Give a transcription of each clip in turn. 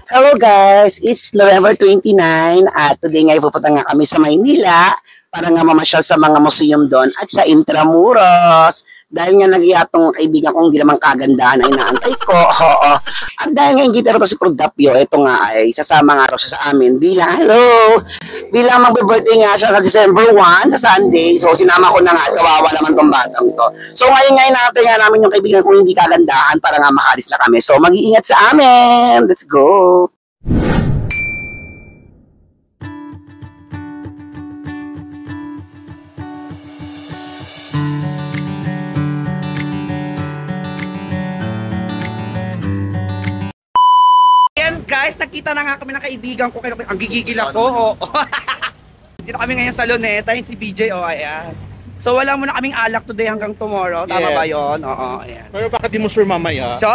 Hello guys, it's November 29 at today nga pupunta nga kami sa Maynila para nga mamasyal sa mga museum doon at sa Intramuros. Dahil nga nag-iatong kaibigan kong hindi naman kagandahan na inaantay ko. Oo. At dahil nga hindi pero si Crudapio, ito nga ay sasama nga raw siya sa amin bilang magbe-birthday nga siya sa December 1 sa Sunday. So sinama ko na nga at kawawa naman tong batang to. So ngayon natin nga namin yung kaibigan kong hindi kagandahan para nga makalis na kami. So mag-iingat sa amin. Let's go. Ayan guys, nakita na nga kami ng kaibigan ko. Ang gigigil ako. Oh. Dito kami ngayon sa Luneta, yung si BJ. Oh, ayan. So wala muna kaming alak today hanggang tomorrow. Tama ba yun? Oo, ayan. Pero bakit di mo sure mamaya? So,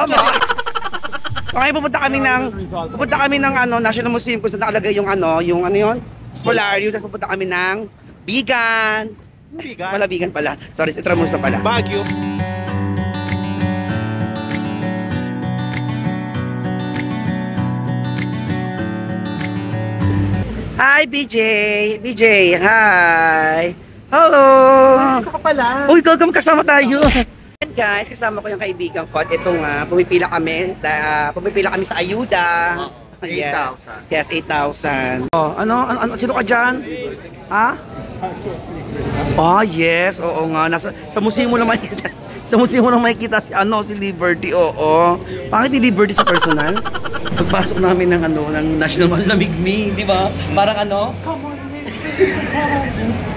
ngayon pupunta kami ng National Museum kung saan nakalagay yung yun? Polarium. Tapos pupunta kami ng Bigan. Bigan? Wala Bigan pala. Sorry, Intramuros na pala. Baguio. Hi, BJ! BJ, hi! Hello! Ito ka pala. Uy, gagam kasama tayo! And guys, kasama ko yung kaibigan ko at ito nga, pumipila kami sa ayuda. 8,000. Yes, 8,000. Oh, ano, sino ka dyan? Ha? Oh, yes, oo nga. Sa museum mo na makikita. Sa museum mo na makikita si Liberty, oo. Bakit ni Liberty sa personal? Pagpasok namin ng ng National Mall, lamig-me, di ba? Parang come on,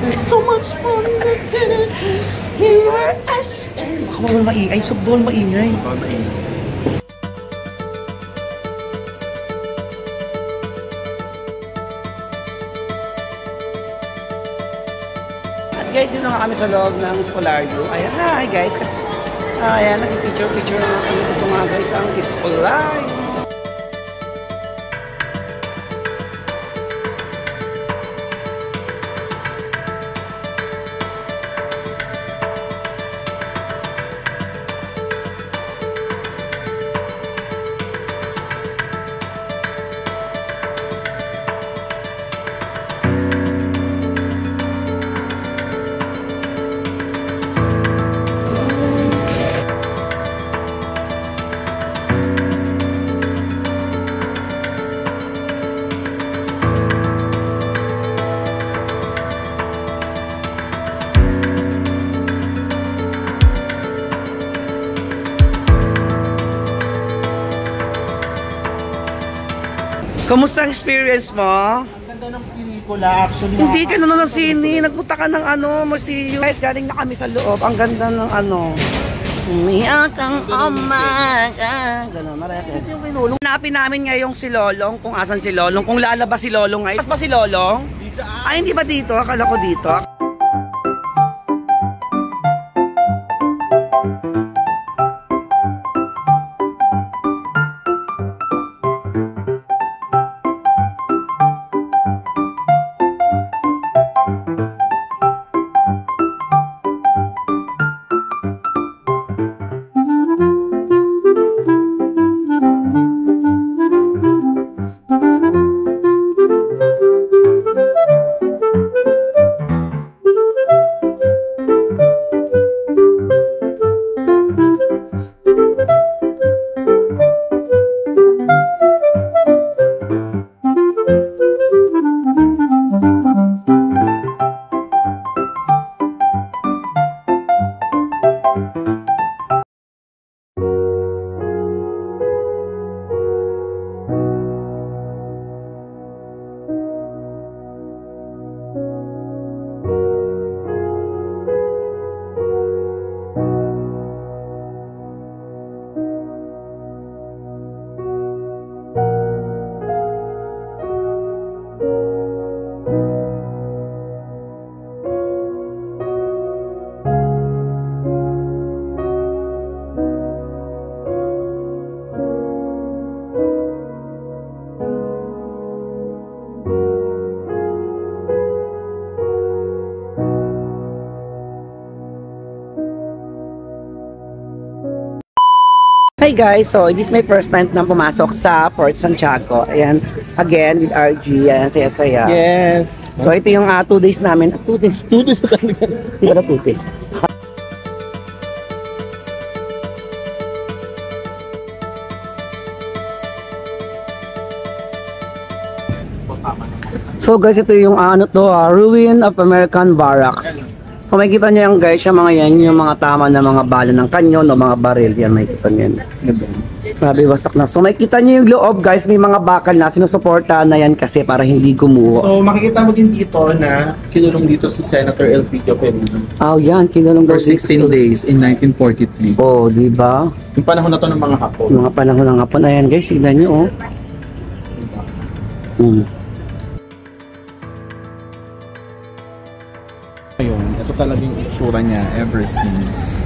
there's so much fun here as baka bawal maingay. Bawal maingay. At guys, dito nga kami sa loob ng Espolario. Ayan, hi guys. Ayan, nag-picture na kami dito nga guys ang Espolario. Kamusta ang experience mo? Ang ganda ng pelikula, actually. Hindi ka na ng sine. Nagpunta ka ng museum. Guys, galing na kami sa loob. Ang ganda ng umiyak ang umaga. Gano'n, marami. Hanapin namin ngayong si Lolong, kung asan si Lolong. Kung lalabas si Lolong ngayon. Pas ba si Lolong? Ay, hindi ba dito? Akala ko dito. Hi guys, so this is my first time na pumasok sa Port Santiago. Ayan, again with RG, ayan, saya-saya. Yes. So ito yung 2 days namin. 2 days? 2 days na talaga. Hindi ba na 2 days? So guys, ito yung Ruin of American Barracks. So makikita niyo yung guys, yung mga yan, yung mga tama na mga bala ng kanyon o mga baril. Yan, makikita niyo yan. Grabe, wasak na. So makikita niyo yung loob guys, may mga bakal na sinusuporta na yan kasi para hindi gumuho. So makikita mo din dito na kinulong dito si Senator Elpidio Peña Yan, kinulong for 16 days in 1943. Oh, di ba? Yung panahon na to ng mga Hapon. Mga panahon ng hapon. Ayan guys, tignan niyo Ayun, ito talaga yung itsura niya ever since.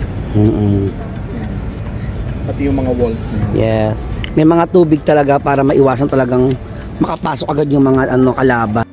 Pati yung mga walls niya. Yes. May mga tubig talaga para maiwasan talagang makapasok agad yung mga kalaban.